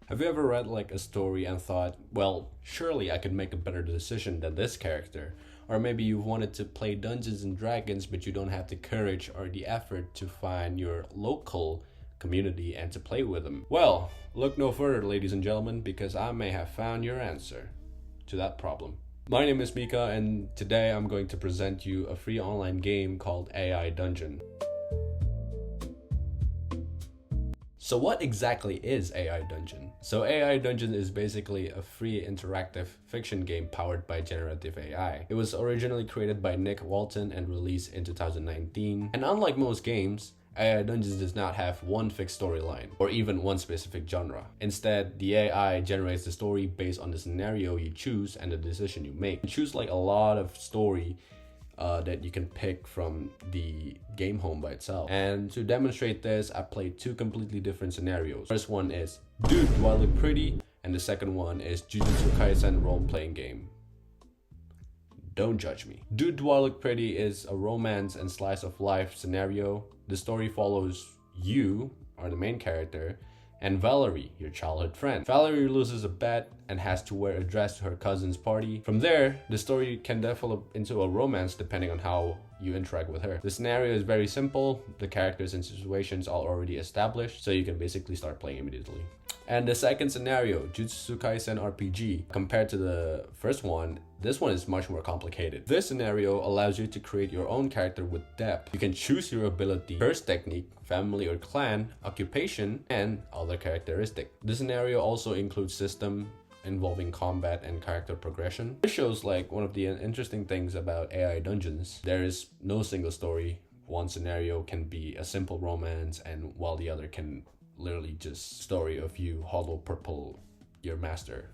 Have you ever read like a story and thought, well, surely I could make a better decision than this character? Or maybe you wanted to play Dungeons and Dragons, but you don't have the courage or the effort to find your local community and to play with them. Well, look no further, ladies and gentlemen, because I may have found your answer to that problem. My name is Mika, and today I'm going to present you a free online game called AI Dungeon. So what exactly is AI Dungeon? So AI Dungeon is basically a free interactive fiction game powered by generative AI. It was originally created by Nick Walton and released in 2019. And unlike most games, AI Dungeons does not have one fixed storyline or even one specific genre. Instead, the AI generates the story based on the scenario you choose and the decision you make. You choose like a lot of story that you can pick from the game home by itself. And to demonstrate this, I played two completely different scenarios. First one is Dude, Do I Look Pretty? And the second one is Jujutsu Kaisen role-playing game. Don't judge me. Dude, Do I Look Pretty is a romance and slice of life scenario. The story follows you, or the main character, and Valerie, your childhood friend. Valerie loses a bet and has to wear a dress to her cousin's party. From there, the story can develop into a romance depending on how you interact with her. The scenario is very simple. The characters and situations are already established, so you can basically start playing immediately. And the second scenario, Jujutsu Kaisen RPG, compared to the first one, this one is much more complicated. This scenario allows you to create your own character with depth. You can choose your ability, curse technique, family or clan, occupation, and other characteristics. This scenario also includes system involving combat and character progression. This shows like one of the interesting things about AI Dungeons. There is no single story. One scenario can be a simple romance, and while the other can literally just story of you hollow purple your master.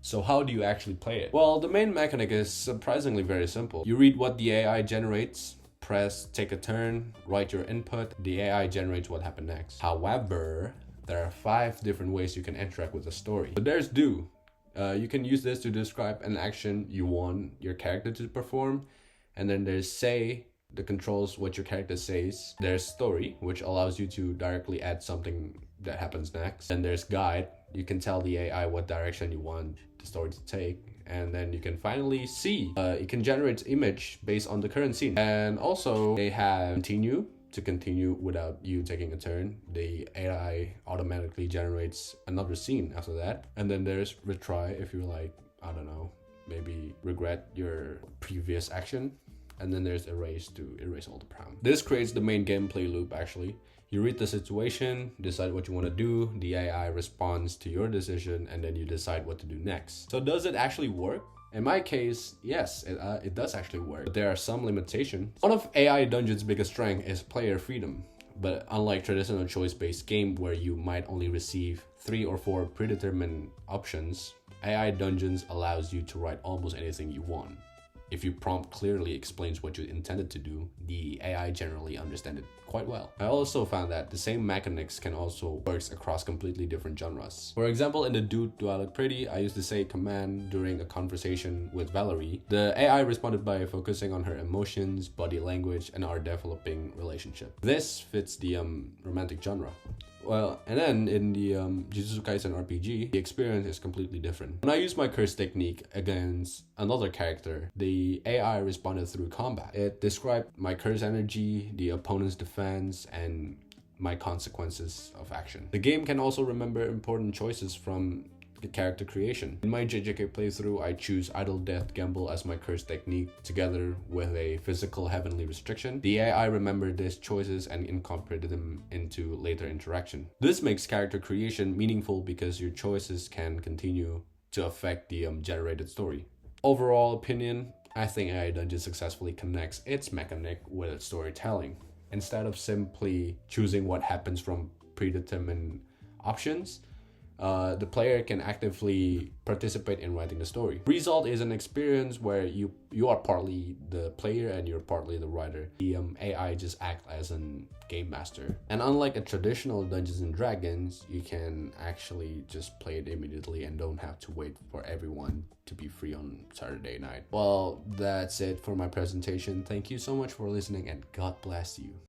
So how do you actually play it? Well, the main mechanic is surprisingly very simple. You read what the AI generates, press take a turn, write your input, the AI generates what happened next. However, there are 5 different ways you can interact with the story. So there's do. You can use this to describe an action you want your character to perform. And then there's say, that controls what your character says. There's story, which allows you to directly add something that happens next. And there's guide. You can tell the AI what direction you want the story to take. And then you can finally see. It can generate image based on the current scene. And also they have continue to continue without you taking a turn. The AI automatically generates another scene after that. And then there's retry if you like, I don't know, maybe regret your previous action. And then there's erase to erase all the problem. This creates the main gameplay loop actually. You read the situation, decide what you want to do, the AI responds to your decision, and then you decide what to do next. So does it actually work? In my case, yes, it does actually work, but there are some limitations. One of AI Dungeon's biggest strength is player freedom. But unlike traditional choice-based game where you might only receive 3 or 4 predetermined options, AI Dungeons allows you to write almost anything you want. If your prompt clearly explains what you intended to do, the AI generally understands it quite well. I also found that the same mechanics can also work across completely different genres. For example, in the Dude, Do I Look Pretty, I used to say command during a conversation with Valerie. The AI responded by focusing on her emotions, body language, and our developing relationship. This fits the romantic genre. Well, and then in the Jujutsu Kaisen RPG, the experience is completely different. When I used my curse technique against another character, the AI responded through combat. It described my curse energy, the opponent's defense, and my consequences of action. The game can also remember important choices from the character creation. In my JJK playthrough, I choose Idle Death Gamble as my curse technique together with a physical heavenly restriction. The AI remembered these choices and incorporated them into later interaction. This makes character creation meaningful because your choices can continue to affect the generated story. Overall opinion, I think AI Dungeon successfully connects its mechanic with its storytelling. Instead of simply choosing what happens from predetermined options, the player can actively participate in writing the story. Result is an experience where you are partly the player and you're partly the writer. The AI just acts as a game master. And unlike a traditional Dungeons and Dragons, you can actually just play it immediately and don't have to wait for everyone to be free on Saturday night. Well, that's it for my presentation. Thank you so much for listening and God bless you.